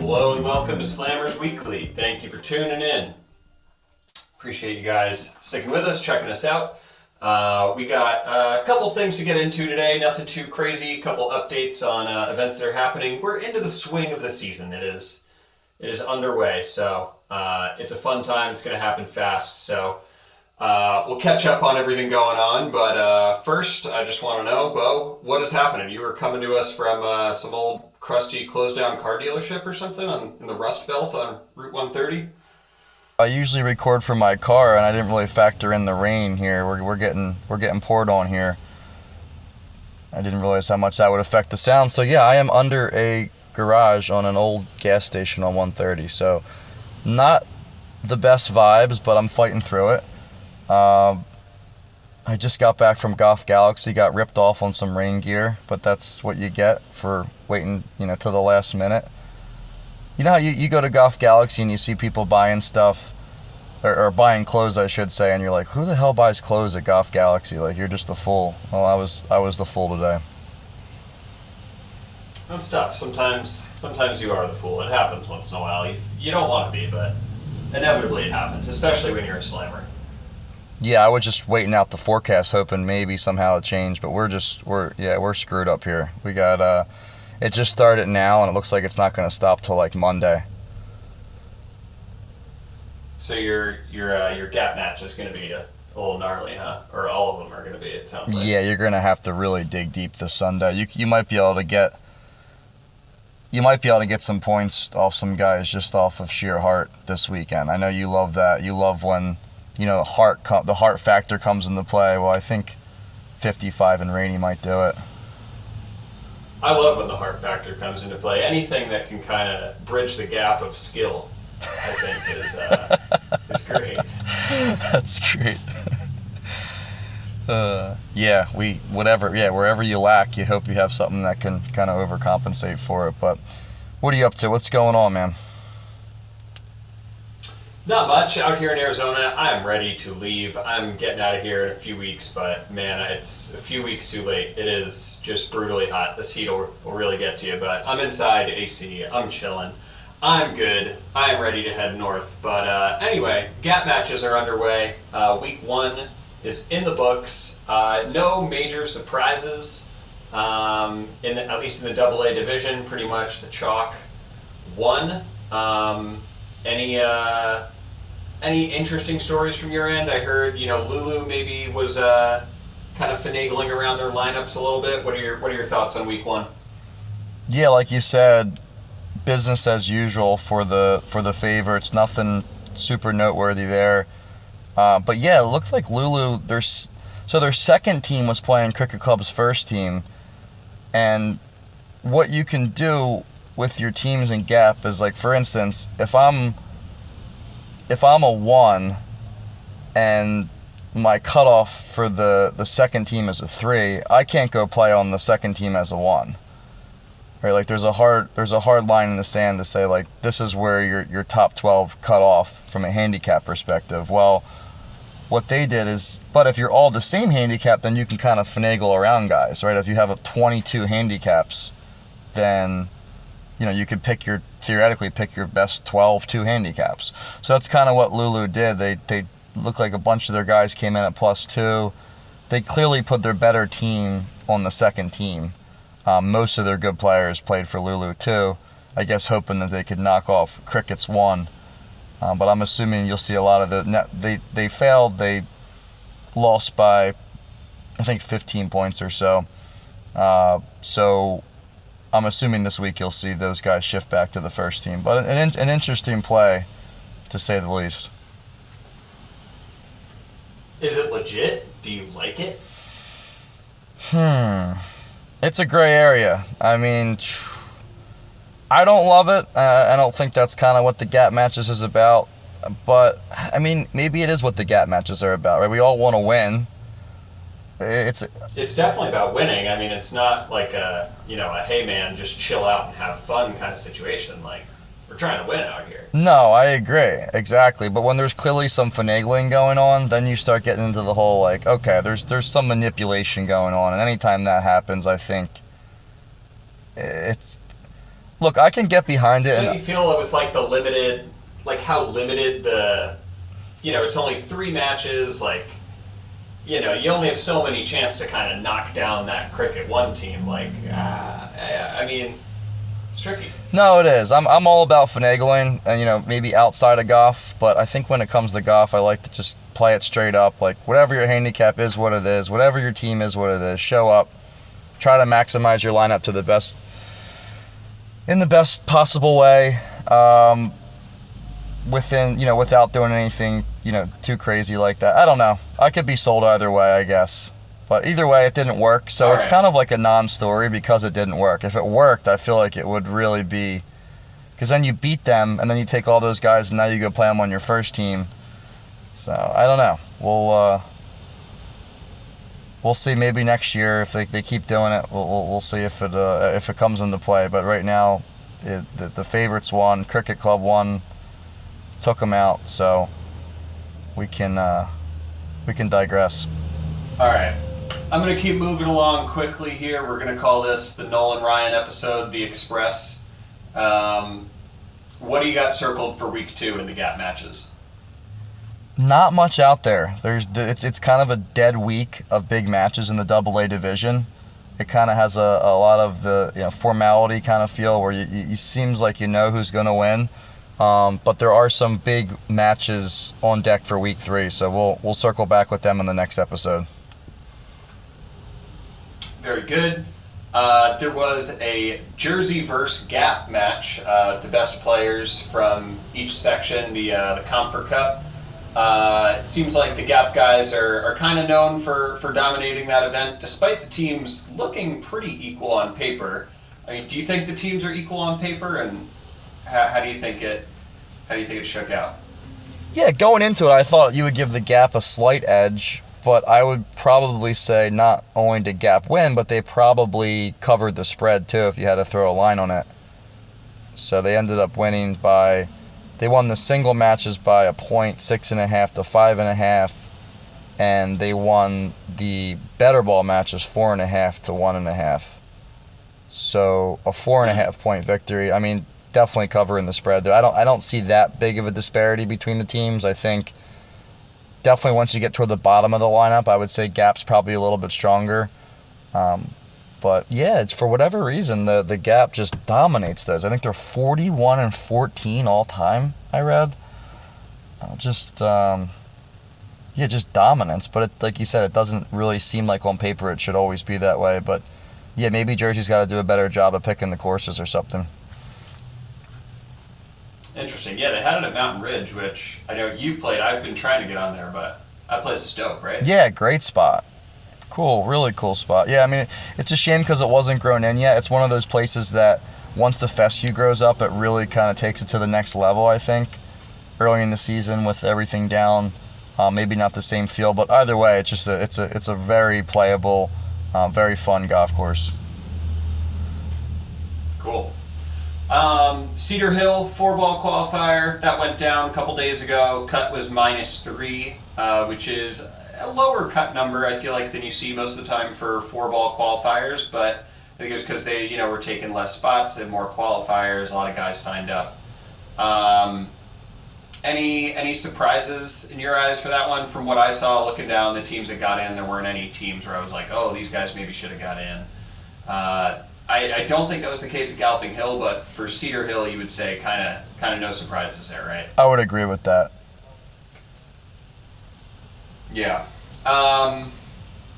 Hello and welcome to Slammers Weekly. Thank you for tuning in. Appreciate you guys sticking with us, checking us out. We got a couple things to get into today, nothing too crazy, a couple updates on events that are happening. We're into the swing of the season. It is underway, so it's a fun time. It's going to happen fast, so we'll catch up on everything going on. But first, I just want to know, Bo, what is happening? You were coming to us from some old crusty closed down car dealership or something in the Rust Belt on Route 130? I usually record from my car, and I didn't really factor in the rain here. We're getting poured on here. I didn't realize how much that would affect the sound. So yeah, I am under a garage on an old gas station on 130. So not the best vibes, but I'm fighting through it. I just got back from Golf Galaxy, got ripped off on some rain gear, but that's what you get for waiting, till the last minute. You know how you go to Golf Galaxy and you see people buying stuff, or buying clothes, I should say, and you're like, who the hell buys clothes at Golf Galaxy? Like, you're just a fool. Well, I was the fool today. That's tough. Sometimes you are the fool. It happens once in a while. You don't want to be, but inevitably it happens, especially when you're a slammer. Yeah, I was just waiting out the forecast, hoping maybe somehow it changed, but we're screwed up here. We got it just started now, and it looks like it's not going to stop till like Monday. So your gap match is going to be a little gnarly, huh? Or all of them are going to be, it sounds like. Yeah, you're going to have to really dig deep this Sunday. You might be able to get some points off some guys just off of sheer heart this weekend. I know you love that. You love when the heart factor comes into play. Well, I think 55 and rainy might do it. I love when the heart factor comes into play. Anything that can kind of bridge the gap of skill, I think, is great. That's great. Wherever you lack, you hope you have something that can kind of overcompensate for it. But what are you up to? What's going on, man? Not much. Out here in Arizona, I am ready to leave. I'm getting out of here in a few weeks, but man, it's a few weeks too late. It is just brutally hot. This heat will really get to you, but I'm inside AC. I'm chilling. I'm good. I'm ready to head north. But anyway, gap matches are underway. Week 1 is in the books. No major surprises, at least in the AA division. Pretty much the chalk won. Any interesting stories from your end? I heard, Lulu maybe was kind of finagling around their lineups a little bit. What are your thoughts on week 1? Yeah, like you said, business as usual for the favorites. Nothing super noteworthy there. But yeah, it looked like Lulu. Their second team was playing Cricket Club's first team, and what you can do with your teams in gap is, like, for instance, if I'm a 1 and my cutoff for the second team is a 3, I can't go play on the second team as a 1. Right? Like, there's a hard line in the sand to say, like, this is where your top 12 cut off from a handicap perspective. Well, what they did is, but if you're all the same handicap, then you can kind of finagle around guys, right? If you have 22 handicaps, then you could theoretically pick your best 12 2 handicaps. So that's kind of what Lulu did. They looked like a bunch of their guys came in at +2. They clearly put their better team on the second team. Most of their good players played for Lulu too, I guess hoping that they could knock off Cricket's 1. But I'm assuming you'll see a lot of they failed. They lost by, I think, 15 points or so. So I'm assuming this week you'll see those guys shift back to the first team. But an interesting play, to say the least. Is it legit? Do you like it? It's a gray area. I mean, I don't love it. I don't think that's kind of what the gap matches is about. But, I mean, maybe it is what the gap matches are about, right? We all want to win. It's definitely about winning. I mean, it's not like a hey man, just chill out and have fun kind of situation. Like, we're trying to win out here. No, I agree. Exactly. But when there's clearly some finagling going on, then you start getting into the whole, like, okay, there's some manipulation going on. And anytime that happens, I think it's Look, I can get behind it. Don't you feel with like the limited, like how limited the, it's only 3 matches, like, you only have so many chances to kind of knock down that Cricket 1 team. Like, I mean, it's tricky. No, it is. I'm all about finagling and, maybe outside of golf, but I think when it comes to golf, I like to just play it straight up. Like, whatever your handicap is, what it is. Whatever your team is, what it is. Show up. Try to maximize your lineup to the best, in the best possible way, without doing anything, too crazy like that. I don't know. I could be sold either way, I guess. But either way, it didn't work. So it's kind of like a non-story because it didn't work. If it worked, I feel like it would really be... Because then you beat them, and then you take all those guys, and now you go play them on your first team. So, I don't know. We'll see maybe next year if they keep doing it. We'll see if it comes into play. But right now, the favorites won. Cricket Club won. Took them out. So we can digress. All right. I'm going to keep moving along quickly here. We're going to call this the Nolan Ryan episode, The Express. What do you got circled for week 2 in the gap matches? Not much out there. It's kind of a dead week of big matches in the AA division. It kind of has a lot of the formality kind of feel where you seems like who's going to win. But there are some big matches on deck for week 3, so we'll circle back with them in the next episode. Very good. There was a Jersey versus Gap match. The best players from each section, the Comfort Cup. It seems like the Gap guys are kind of known for dominating that event, despite the teams looking pretty equal on paper. I mean, do you think the teams are equal on paper, and how do you think it shook out? Yeah, going into it, I thought you would give the Gap a slight edge. But I would probably say not only did Gap win, but they probably covered the spread too if you had to throw a line on it. So they ended up winning they won the single matches by a point, 6.5 to 5.5, and they won the better ball matches 4.5 to 1.5. So a 4.5 point victory. I mean, definitely covering the spread there. I don't see that big of a disparity between the teams. I think definitely once you get toward the bottom of the lineup, I would say Gap's probably a little bit stronger. But yeah, it's for whatever reason, the Gap just dominates those. I think they're 41-14 all time, I read. Just dominance. But like you said, it doesn't really seem like on paper it should always be that way. But yeah, maybe Jersey's got to do a better job of picking the courses or something. Interesting. Yeah, they had it at Mountain Ridge, which I know you've played. I've been trying to get on there, but that place is dope, right? Yeah, great spot. Cool, really cool spot. Yeah, I mean, it's a shame because it wasn't grown in yet. It's one of those places that once the fescue grows up, it really kind of takes it to the next level, I think. Early in the season with everything down, maybe not the same feel, but either way, it's a very playable, very fun golf course. Cool. Cedar Hill 4-ball qualifier, that went down a couple days ago. Cut was -3, which is a lower cut number, I feel like, than you see most of the time for 4-ball qualifiers, but I think it was because they, were taking less spots, they had more qualifiers, a lot of guys signed up. Any surprises in your eyes for that one? From what I saw looking down the teams that got in, there weren't any teams where I was like, oh, these guys maybe should have got in. I don't think that was the case at Galloping Hill, but for Cedar Hill, you would say kind of no surprises there, right? I would agree with that. Yeah.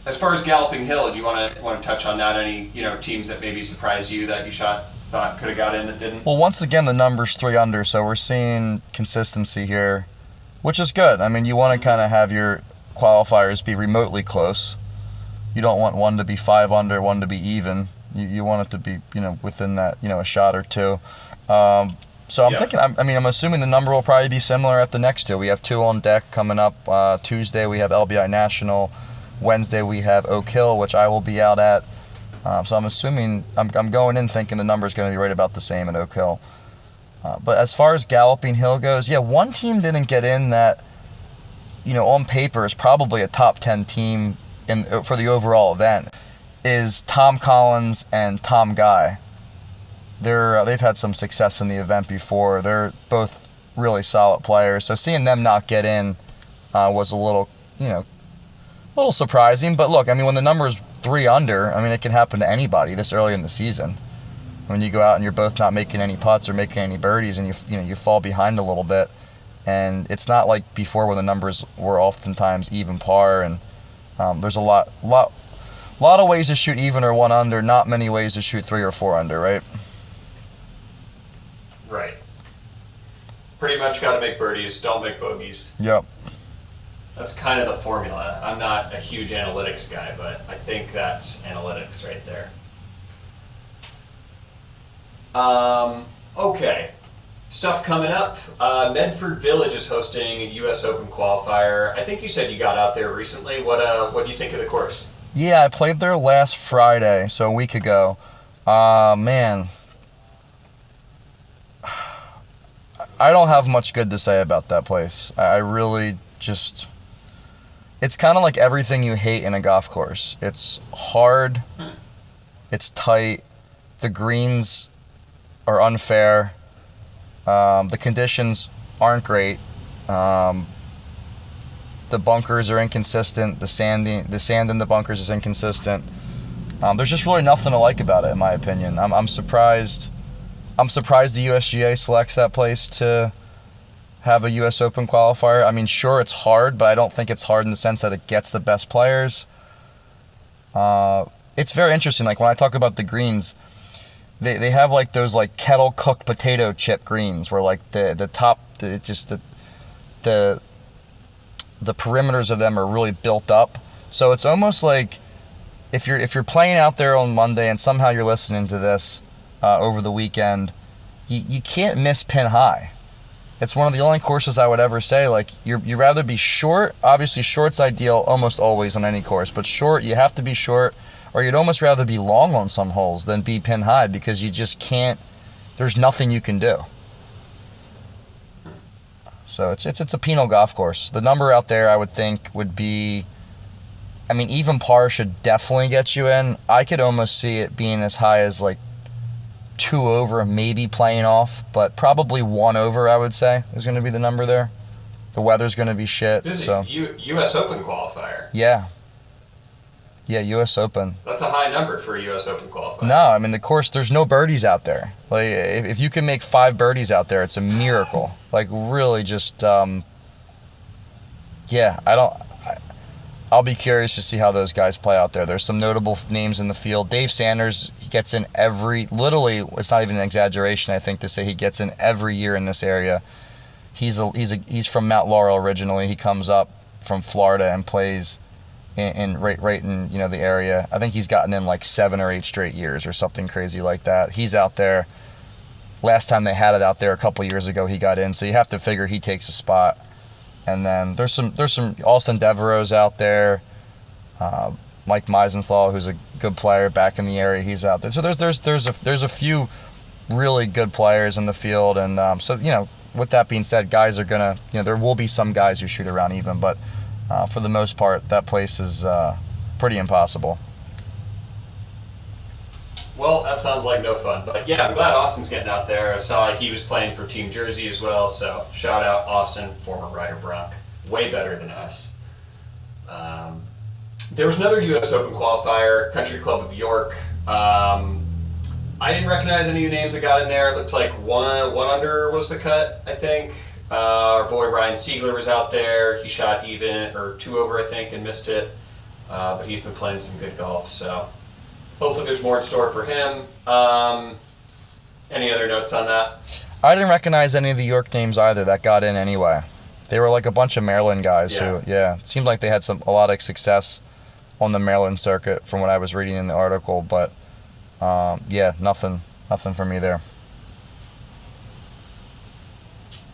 As far as Galloping Hill, do you want to touch on that? Any teams that maybe surprised you that you thought could have got in that didn't? Well, once again, the number's 3 under, so we're seeing consistency here, which is good. I mean, you want to kind of have your qualifiers be remotely close. You don't want one to be 5 under, one to be even. You want it to be, within that, a shot or two. So I'm thinking, I'm assuming the number will probably be similar at the next 2. We have 2 on deck coming up. Tuesday we have LBI National. Wednesday we have Oak Hill, which I will be out at. So I'm assuming, I'm going in thinking the number is going to be right about the same at Oak Hill. But as far as Galloping Hill goes, yeah, one team didn't get in that, on paper is probably a top 10 team for the overall event, is Tom Collins and Tom Guy. they've had some success in the event before. They're both really solid players. So seeing them not get in was a little surprising. But look, I mean, when the number is 3 under, I mean, it can happen to anybody this early in the season. When you go out and you're both not making any putts or making any birdies, and you fall behind a little bit, and it's not like before when the numbers were oftentimes even par, and there's a lot of ways to shoot even or 1 under, not many ways to shoot 3 or 4 under, right? Right. Pretty much got to make birdies, don't make bogeys. Yep. That's kind of the formula. I'm not a huge analytics guy, but I think that's analytics right there. Okay. Stuff coming up. Medford Village is hosting a U.S. Open qualifier. I think you said you got out there recently. What do you think of the course? Yeah, I played there last Friday, so a week ago. Man, I don't have much good to say about that place. I really just... It's kind of like everything you hate in a golf course. It's hard. It's tight. The greens are unfair. The conditions aren't great. The bunkers are inconsistent. The sand in the bunkers is inconsistent. There's just really nothing to like about it, in my opinion. I'm surprised. I'm surprised the USGA selects that place to have a U.S. Open qualifier. I mean, sure, it's hard, but I don't think it's hard in the sense that it gets the best players. It's very interesting. Like when I talk about the greens, they have like those like kettle cooked potato chip greens where like the perimeters of them are really built up. So it's almost like if you're playing out there on Monday and somehow you're listening to this over the weekend, you can't miss pin high. It's one of the only courses I would ever say, like, you'd rather be short. Obviously, short's ideal almost always on any course, but short, you have to be short, or you'd almost rather be long on some holes than be pin high because you just can't, there's nothing you can do. So it's a penal golf course. The number out there, I would think, would be, I mean, even par should definitely get you in. I could almost see it being as high as, like, 2 over, maybe playing off, but probably 1 over, I would say, is going to be the number there. The weather's going to be shit. This so. is U.S. Open qualifier. Yeah. Yeah, U.S. Open. That's a high number for a U.S. Open qualifier. No, I mean, the course, there's no birdies out there. Like, if you can make 5 birdies out there, it's a miracle. Like, really just, yeah, I'll be curious to see how those guys play out there. There's some notable names in the field. Dave Sanders, he gets in literally, it's not even an exaggeration, I think, to say he gets in every year in this area. He's from Mount Laurel originally. He comes up from Florida and plays right in the area. I think he's gotten in like 7 or 8 straight years or something crazy like that. He's out there. Last time they had it out there a couple years ago, he got in. So you have to figure he takes a spot. And then there's some Austin Devereaux's out there. Mike Meisenthal, who's a good player back in the area, he's out there. So there's a few really good players in the field, and so with that being said, guys are gonna there will be some guys who shoot around even, but for the most part, that place is pretty impossible. Well, that sounds like no fun, but yeah, I'm glad Austin's getting out there. I saw he was playing for Team Jersey as well, so shout out Austin, former Ryder Bronc, way better than us. There was another U.S. Open qualifier, Country Club of York. I didn't recognize any of the names that got in there. It looked like one under was the cut, I think. Our boy Ryan Siegler was out there. He shot even, or 2 over, I think, and missed it. But he's been playing some good golf, so hopefully there's more in store for him. Any other notes on that? I didn't recognize any of the York names either that got in anyway. They were like a bunch of Maryland guys who, it seemed like they had a lot of success on the Maryland circuit from what I was reading in the article, but nothing for me there.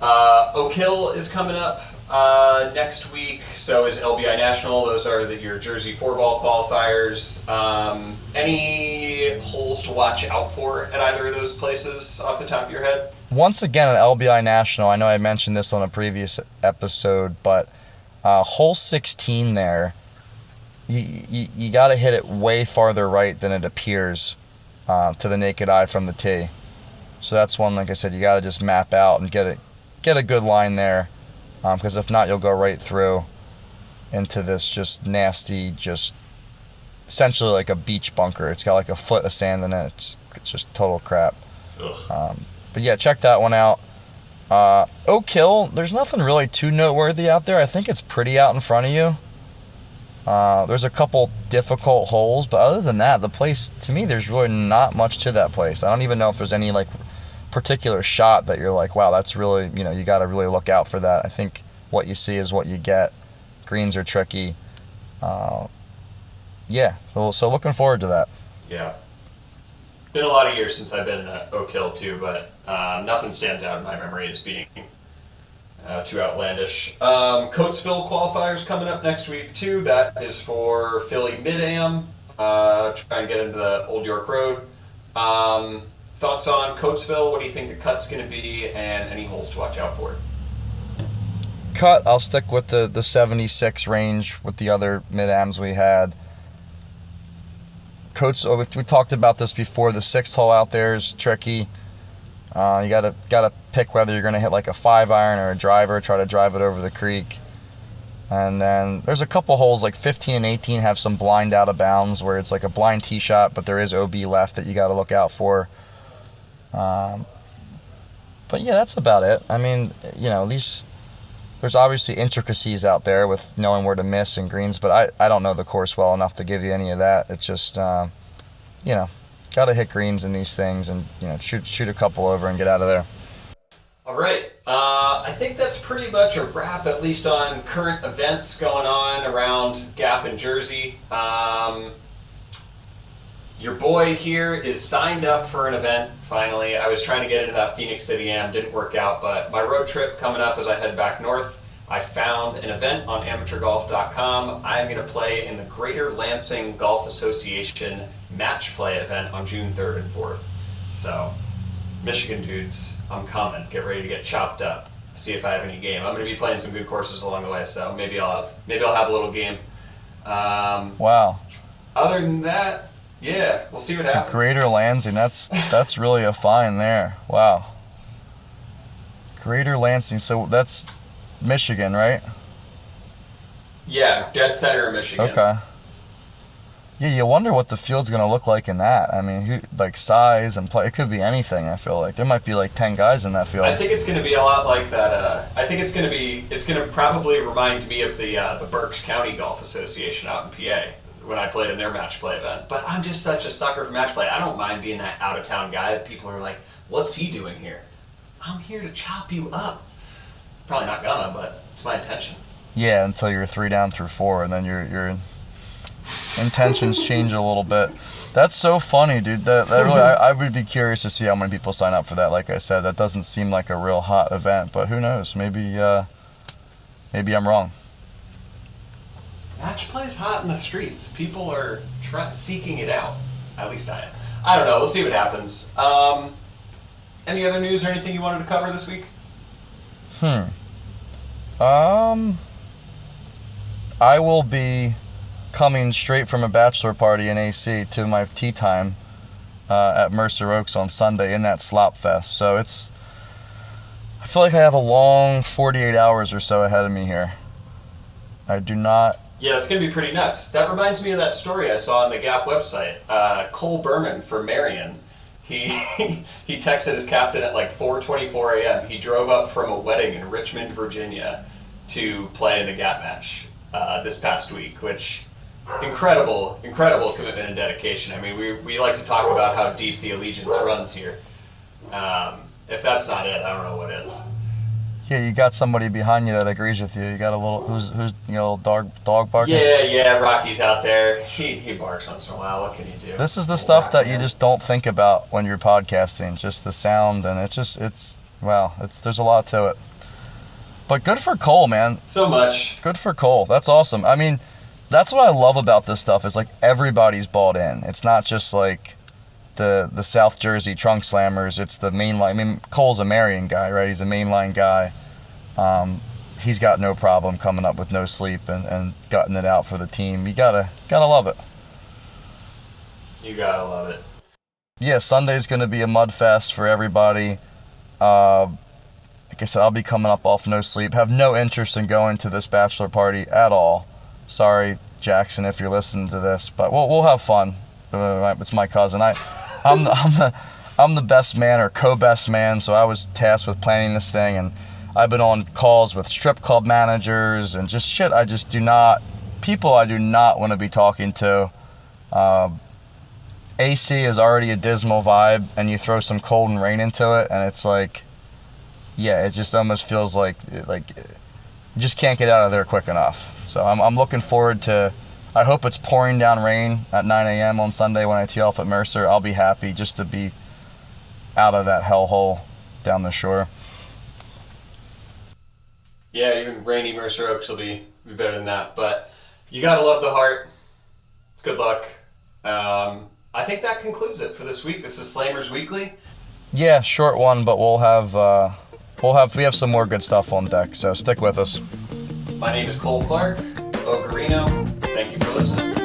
Oak Hill is coming up next week, so is LBI National. Those are your Jersey 4-ball qualifiers. Any holes to watch out for at either of those places off the top of your head? Once again, at LBI National, I know I mentioned this on a previous episode, but hole 16 there, you got to hit it way farther right than it appears to the naked eye from the tee. So that's one, like I said, you got to just map out and get a good line there, because if not, you'll go right through into this just nasty, just essentially like a beach bunker. It's got like a foot of sand in it. It's just total crap. But yeah, check that one out. Oak Hill, there's nothing really too noteworthy out there. I think it's pretty out in front of you. There's a couple difficult holes, but other than that, the place, to me, there's really not much to that place. I don't even know if there's any like particular shot that you're like, wow, that's really, you got to really look out for that. I think what you see is what you get. Greens are tricky. Yeah, so looking forward to that. Yeah. Been a lot of years since I've been at Oak Hill too, but nothing stands out in my memory as being too outlandish. Coatesville qualifiers coming up next week too. That is for Philly Mid-Am. Trying to get into the Old York Road. Thoughts on Coatesville? What do you think the cut's going to be, and any holes to watch out for? Cut, I'll stick with the 76 range with the other Mid-Ams we had. We talked about this before. The 6th hole out there is tricky. You gotta pick whether you're gonna hit like a 5-iron or a driver. Try to drive it over the creek. And then there's a couple holes like 15 and 18 have some blind out of bounds where it's like a blind tee shot, but there is OB left that you got to look out for. But yeah, that's about it. I mean, there's obviously intricacies out there with knowing where to miss and greens, but I don't know the course well enough to give you any of that. It's just, got to hit greens in these things and, shoot a couple over and get out of there. All right. I think that's pretty much a wrap, at least on current events going on around Gap and Jersey. Your boy here is signed up for an event, finally. I was trying to get into that Phoenix City Am, didn't work out, but my road trip coming up as I head back north, I found an event on amateurgolf.com. I'm going to play in the Greater Lansing Golf Association match play event on June 3rd and 4th. So, Michigan dudes, I'm coming. Get ready to get chopped up. See if I have any game. I'm going to be playing some good courses along the way, so maybe I'll have a little game. Wow. Other than that, yeah, we'll see what happens. Greater Lansing, that's really a find there. Wow. Greater Lansing, so that's Michigan, right? Yeah, dead center of Michigan. Okay. Yeah, you wonder what the field's going to look like in that. I mean, size and play, it could be anything, I feel like. There might be like 10 guys in that field. I think it's going to be a lot like that. I think it's going to probably remind me of the Berks County Golf Association out in PA when I played in their match play event. But I'm just such a sucker for match play. I don't mind being that out-of-town guy that people are like, what's he doing here? I'm here to chop you up. Probably not gonna, but it's my intention. Yeah, until you're 3 down through 4, and then your intentions change a little bit. That's so funny, dude. That really, I would be curious to see how many people sign up for that. Like I said, that doesn't seem like a real hot event, but who knows? Maybe I'm wrong. Match play is hot in the streets. People are seeking it out. At least I am. I don't know. We'll see what happens. Any other news or anything you wanted to cover this week? I will be coming straight from a bachelor party in AC to my tea time at Mercer Oaks on Sunday in that slop fest. So I feel like I have a long 48 hours or so ahead of me here. I do not. Yeah, it's going to be pretty nuts. That reminds me of that story I saw on the Gap website. Cole Berman for Marion. He texted his captain at like 4:24 a.m. He drove up from a wedding in Richmond, Virginia to play in the Gap match this past week, which incredible commitment and dedication. I mean, we like to talk about how deep the allegiance runs here. If that's not it, I don't know what is. Yeah, you got somebody behind you that agrees with you. You got a little a little dog barking? Yeah, Rocky's out there. He barks once in a while. What can you do? This is the stuff that you just don't think about when you're podcasting. Just the sound, and there's a lot to it. But good for Cole, man. So much. Good for Cole. That's awesome. I mean, that's what I love about this stuff is like everybody's bought in. It's not just like the South Jersey trunk slammers. It's the mainline. I mean, Cole's a Marion guy, right? He's a mainline guy. He's got no problem coming up with no sleep and gutting it out for the team. You gotta love it. You gotta love it. yeah, Sunday's going to be a mud fest for everybody. Like I said, I'll be coming up off no sleep. Have no interest in going to this bachelor party at all. Sorry, Jackson, if you're listening to this, but we'll have fun. It's my cousin. I'm the best man or co-best man, so I was tasked with planning this thing, and I've been on calls with strip club managers and just shit. I do not want to be talking to. AC is already a dismal vibe, and you throw some cold and rain into it, and it's like, yeah, it just almost feels like you just can't get out of there quick enough. So I'm looking forward to. I hope it's pouring down rain at 9 a.m. on Sunday when I tee off at Mercer. I'll be happy just to be out of that hellhole down the shore. Yeah, even rainy Mercer Oaks will be better than that. But you gotta love the heart. Good luck. I think that concludes it for this week. This is Slammers Weekly. Yeah, short one, but we have some more good stuff on deck. So stick with us. My name is Cole Clark, Ogarino. Thank you for listening.